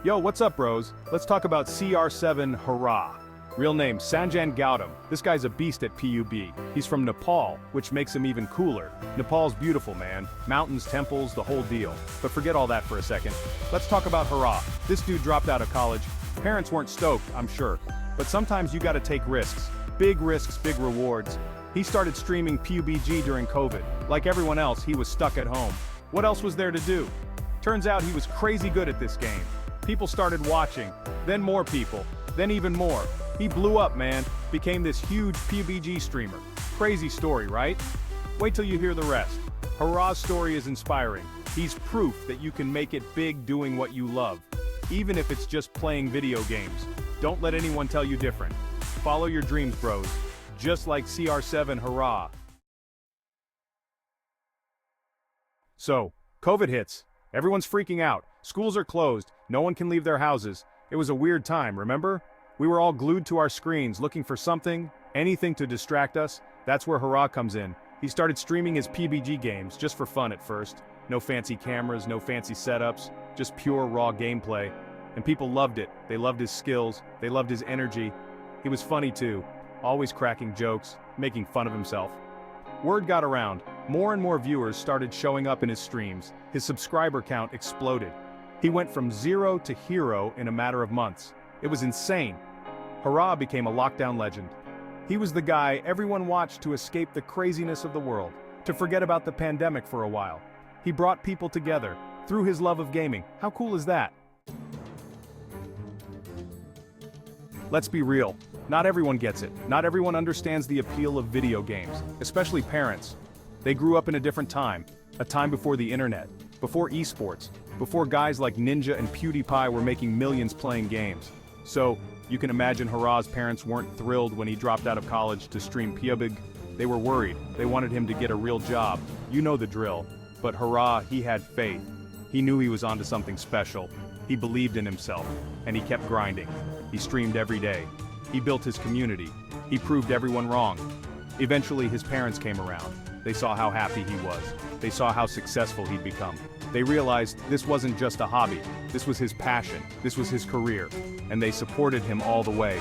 Yo, what's up, bros? Let's talk about CR7 Horaa. Real name, Sanjan Gautam. This guy's a beast at PUBG. He's from Nepal, which makes him even cooler. Nepal's beautiful, man. Mountains, temples, the whole deal. But forget all that for a second. Let's talk about Horaa. This dude dropped out of college. Parents weren't stoked, I'm sure. But sometimes you gotta take risks. Big risks, big rewards. He started streaming PUBG during COVID. Like everyone else, he was stuck at home. What else was there to do? Turns out he was crazy good at this game. People started watching, then more people, then even more. He blew up, man, became this huge PUBG streamer. Crazy story, right? Wait till you hear the rest. Horaa's story is inspiring. He's proof that you can make it big doing what you love, even if it's just playing video games. Don't let anyone tell you different. Follow your dreams, bros, just like CR7 Horaa. So, COVID hits. Everyone's freaking out. Schools are closed. No one can leave their houses. It was a weird time, remember? We were all glued to our screens looking for something, anything to distract us. That's where Horaa comes in. He started streaming his PUBG games just for fun at first. No fancy cameras, no fancy setups, just pure raw gameplay. And people loved it. They loved his skills. They loved his energy. He was funny too, always cracking jokes, making fun of himself. Word got around. More and more viewers started showing up in his streams. His subscriber count exploded. He went from zero to hero in a matter of months. It was insane. Horaa became a lockdown legend. He was the guy everyone watched to escape the craziness of the world, to forget about the pandemic for a while. He brought people together through his love of gaming. How cool is that? Let's be real. Not everyone gets it. Not everyone understands the appeal of video games, especially parents. They grew up in a different time, a time before the internet, before esports, before guys like Ninja and PewDiePie were making millions playing games. So, you can imagine Horaa's parents weren't thrilled when he dropped out of college to stream PUBG. They were worried. They wanted him to get a real job. You know the drill. But Horaa, he had faith. He knew he was onto something special. He believed in himself, and he kept grinding. He streamed every day. He built his community. He proved everyone wrong. Eventually, his parents came around. They saw how happy he was. They saw how successful he'd become. They realized this wasn't just a hobby. This was his passion. This was his career. And they supported him all the way.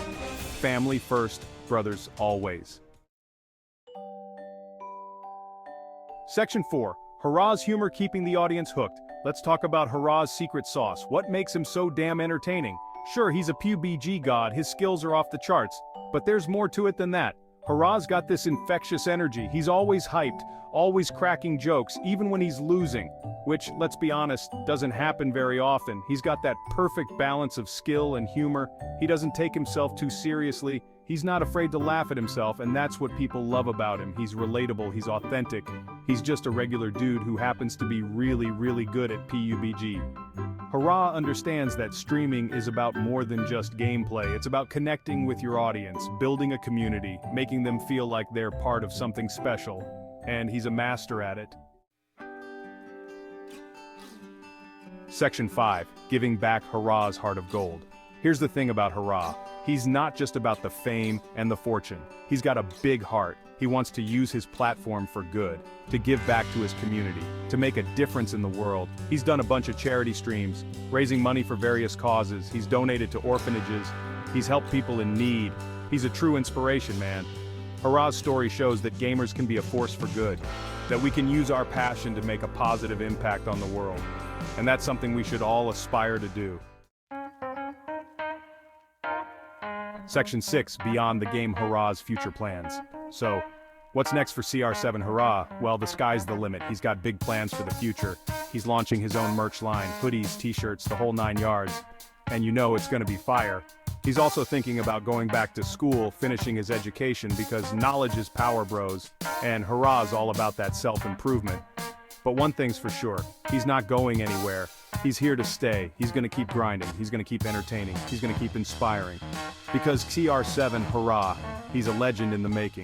Family first, brothers always. Section 4. Horaa's humor keeping the audience hooked. Let's talk about Horaa's secret sauce. What makes him so damn entertaining? Sure, he's a PUBG god, his skills are off the charts, but there's more to it than that. Horaa's got this infectious energy. He's always hyped, always cracking jokes, even when he's losing, which, let's be honest, doesn't happen very often. He's got that perfect balance of skill and humor. He doesn't take himself too seriously. He's not afraid to laugh at himself, and that's what people love about him. He's relatable, he's authentic. He's just a regular dude who happens to be really, really good at PUBG. Horaa understands that streaming is about more than just gameplay. It's about connecting with your audience, building a community, making them feel like they're part of something special. And he's a master at it. Section 5. Giving back Horaa's heart of gold. Here's the thing about Horaa. He's not just about the fame and the fortune. He's got a big heart. He wants to use his platform for good, to give back to his community, to make a difference in the world. He's done a bunch of charity streams, raising money for various causes. He's donated to orphanages. He's helped people in need. He's a true inspiration, man. Horaa's story shows that gamers can be a force for good, that we can use our passion to make a positive impact on the world. And that's something we should all aspire to do. Section 6. Beyond the game, Horaa's future plans. So, what's next for CR7 Horaa? Well, the sky's the limit. He's got big plans for the future. He's launching his own merch line, hoodies, t-shirts, the whole 9 yards. And you know it's gonna be fire. He's also thinking about going back to school, finishing his education, because knowledge is power, bros. And Horaa's all about that self-improvement. But one thing's for sure, he's not going anywhere. He's here to stay. He's gonna keep grinding. He's gonna keep entertaining. He's gonna keep inspiring. Because CR7 Horaa, he's a legend in the making.